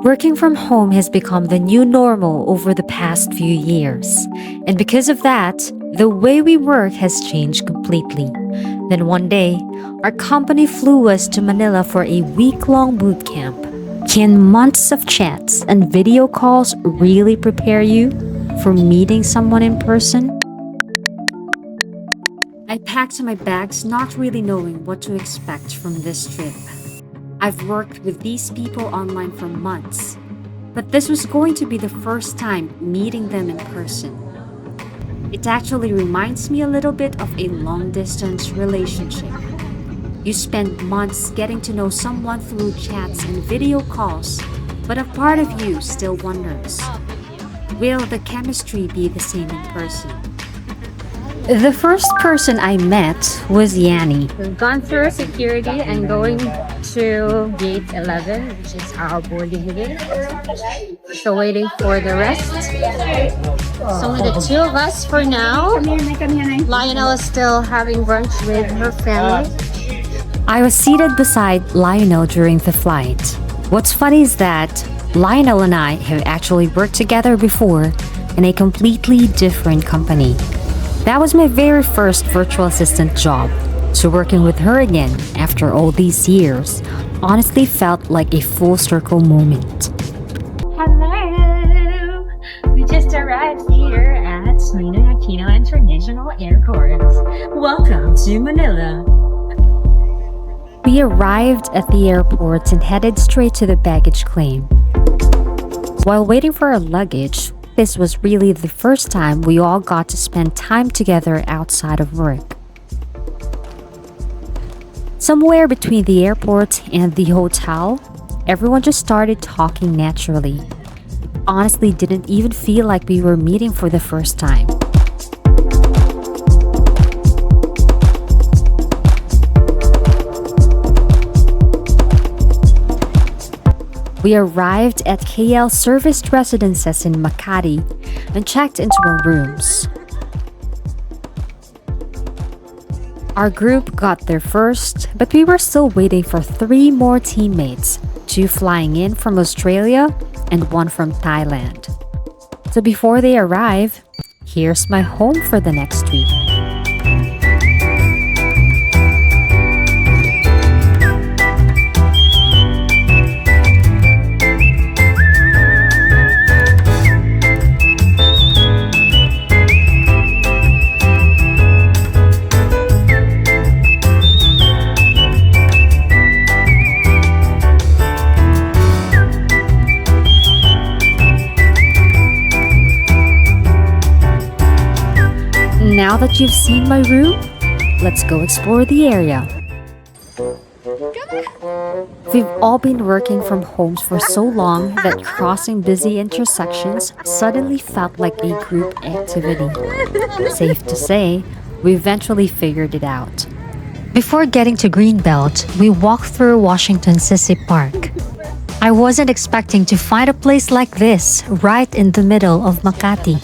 Working from home has become the new normal over the past few years. And because of that, the way we work has changed completely. Then one day, our company flew us to Manila for a week-long boot camp. Can months of chats and video calls really prepare you for meeting someone in person? I packed my bags not really knowing what to expect from this trip. I've worked with these people online for months, but this was going to be the first time meeting them in person. It actually reminds me a little bit of a long distance relationship. You spend months getting to know someone through chats and video calls, but a part of you still wonders, will the chemistry be the same in person? The first person I met was Yanni. We've gone through security and going to gate 11, which is our boarding gate. So waiting for the rest. It's only the two of us for now. Lionel is still having brunch with her family. I was seated beside Lionel during the flight. What's funny is that Lionel and I have actually worked together before in a completely different company. That was my very first virtual assistant job, so working with her again after all these years honestly felt like a full circle moment. Hello! We just arrived here at Ninoy Aquino International Airport. Welcome to Manila. We arrived at the airport and headed straight to the baggage claim. While waiting for our luggage, this was really the first time we all got to spend time together outside of work. Somewhere between the airport and the hotel, everyone just started talking naturally. It honestly didn't even feel like we were meeting for the first time. We arrived at KL serviced residences in Makati and checked into our rooms. Our group got there first, but we were still waiting for 3 more teammates, 2 flying in from Australia and 1 from Thailand. So before they arrive, here's my home for the next week. Now that you've seen my room, let's go explore the area. We've all been working from homes for so long that crossing busy intersections suddenly felt like a group activity. Safe to say, we eventually figured it out. Before getting to Greenbelt, we walked through Washington's SyCip Park. I wasn't expecting to find a place like this right in the middle of Makati.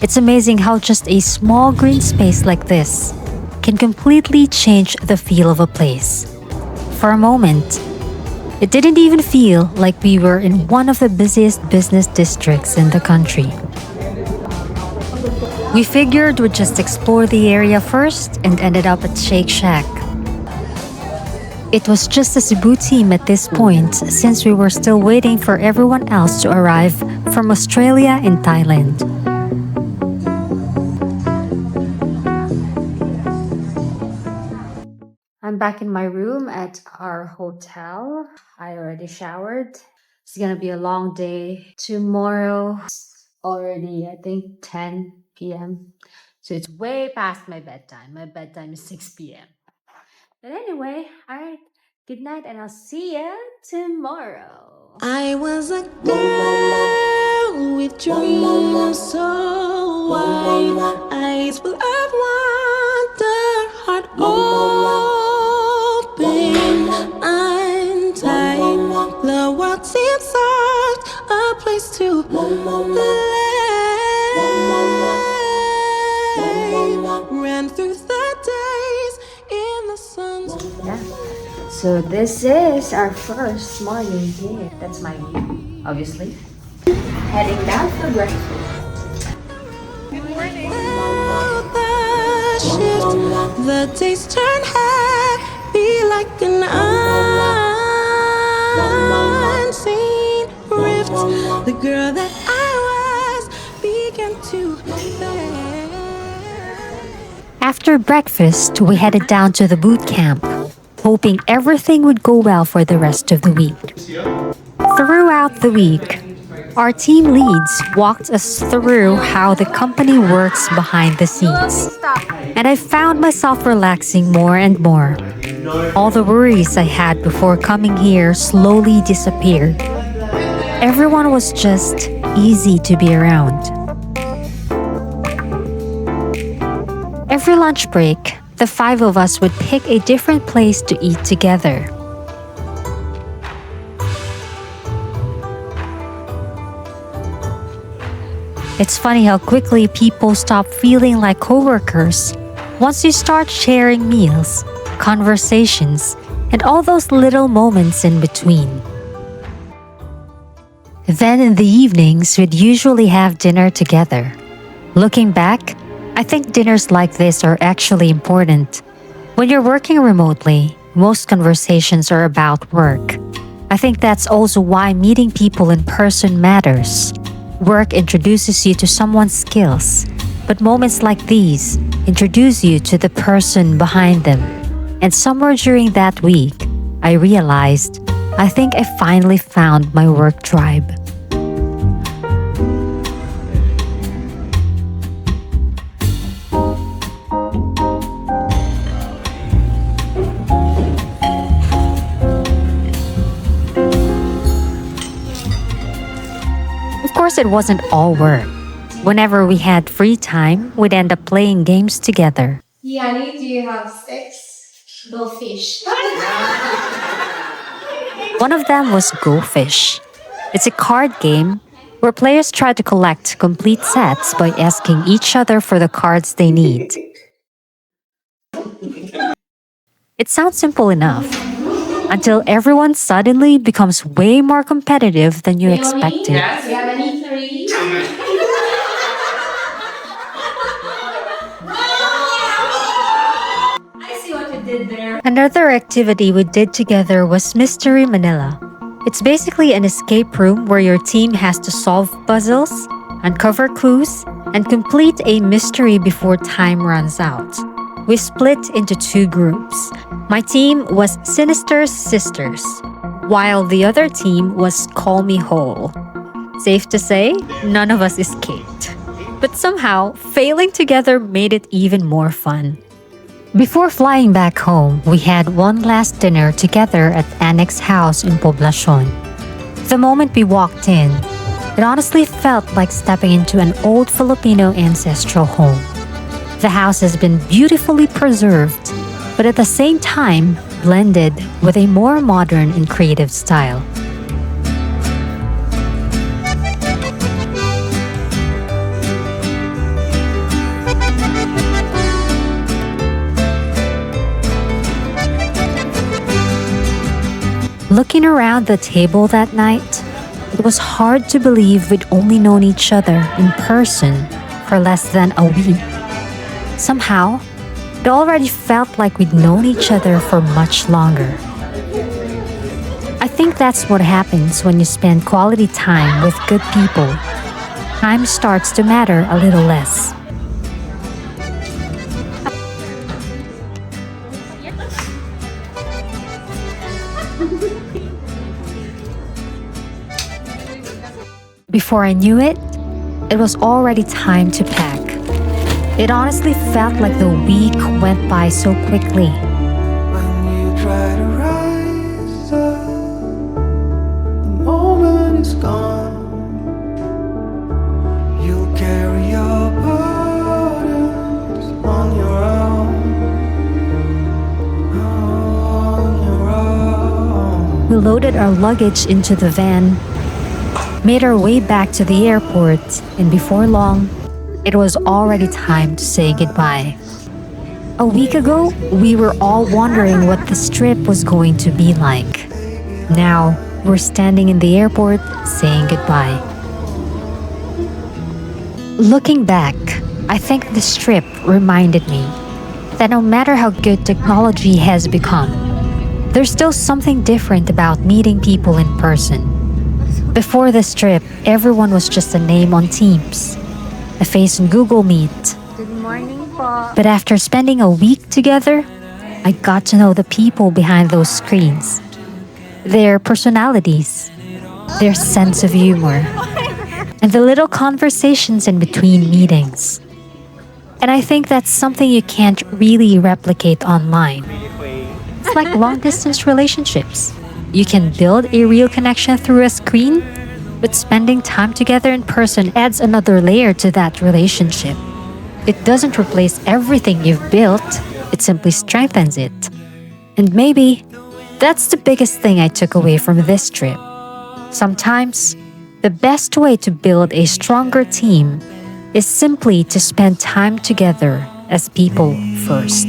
It's amazing how just a small green space like this can completely change the feel of a place. For a moment, it didn't even feel like we were in one of the busiest business districts in the country. We figured we'd just explore the area first and ended up at Shake Shack. It was just a Cebu team at this point since we were still waiting for everyone else to arrive from Australia and Thailand. I'm back in my room at our hotel. I already showered. It's gonna be a long day. Tomorrow, already, I think 10 p.m. So it's way past my bedtime. My bedtime is 6 p.m. But anyway, alright. Good night and I'll see you tomorrow. I was a girl with dreams so wide, eyes full of wonder, heart open, untied. The world seems such a place to lay. Ran through the days in the sun's Yeah. So this is our first morning here. That's my view obviously. Heading down for breakfast. Felt the shift, the days turn heavy like an unseen rift. The girl that I was began to fade. After breakfast, we headed down to the boot camp, hoping everything would go well for the rest of the week. Throughout the week, our team leads walked us through how the company works behind the scenes. And I found myself relaxing more and more. All the worries I had before coming here slowly disappeared. Everyone was just easy to be around. Every lunch break, the five of us would pick a different place to eat together. It's funny how quickly people stop feeling like coworkers once you start sharing meals, conversations, and all those little moments in between. Then in the evenings, we'd usually have dinner together. Looking back, I think dinners like this are actually important. When you're working remotely, most conversations are about work. I think that's also why meeting people in person matters. Work introduces you to someone's skills, but moments like these introduce you to the person behind them. And somewhere during that week, I realized I think I finally found my work tribe. Of course, it wasn't all work. Whenever we had free time, we'd end up playing games together. Yanni, do you have six? Go fish. One of them was Go Fish. It's a card game where players try to collect complete sets by asking each other for the cards they need. It sounds simple enough until everyone suddenly becomes way more competitive than you expected. Do you have any three? I see what you did there. Another activity we did together was Mystery Manila. It's basically an escape room where your team has to solve puzzles, uncover clues, and complete a mystery before time runs out. We split into two groups. My team was Sinister's Sisters, while the other team was Call Me Whole. Safe to say, none of us escaped. But somehow, failing together made it even more fun. Before flying back home, we had one last dinner together at Annex house in Poblacion. The moment we walked in, it honestly felt like stepping into an old Filipino ancestral home. The house has been beautifully preserved, but at the same time, blended with a more modern and creative style. Looking around the table that night, it was hard to believe we'd only known each other in person for less than a week. Somehow, it already felt like we'd known each other for much longer. I think that's what happens when you spend quality time with good people. Time starts to matter a little less. Before I knew it, it was already time to pack. It honestly felt like the week went by so quickly. When you try to rise up, the moment is gone. You'll carry your burdens on your own. On your own. We loaded our luggage into the van, made our way back to the airport, and before long, it was already time to say goodbye. A week ago, we were all wondering what this trip was going to be like. Now, We're standing in the airport saying goodbye. Looking back, I think this trip reminded me that no matter how good technology has become, there's still something different about meeting people in person. Before this trip, everyone was just a name on Teams, a face in Google Meet. Good morning po. But after spending a week together, I got to know the people behind those screens, their personalities, their sense of humor, and the little conversations in between meetings. And I think that's something you can't really replicate online. It's like long distance relationships. You can build a real connection through a screen, but spending time together in person adds another layer to that relationship. It doesn't replace everything you've built, it simply strengthens it. And maybe that's the biggest thing I took away from this trip. Sometimes, the best way to build a stronger team is simply to spend time together as people first.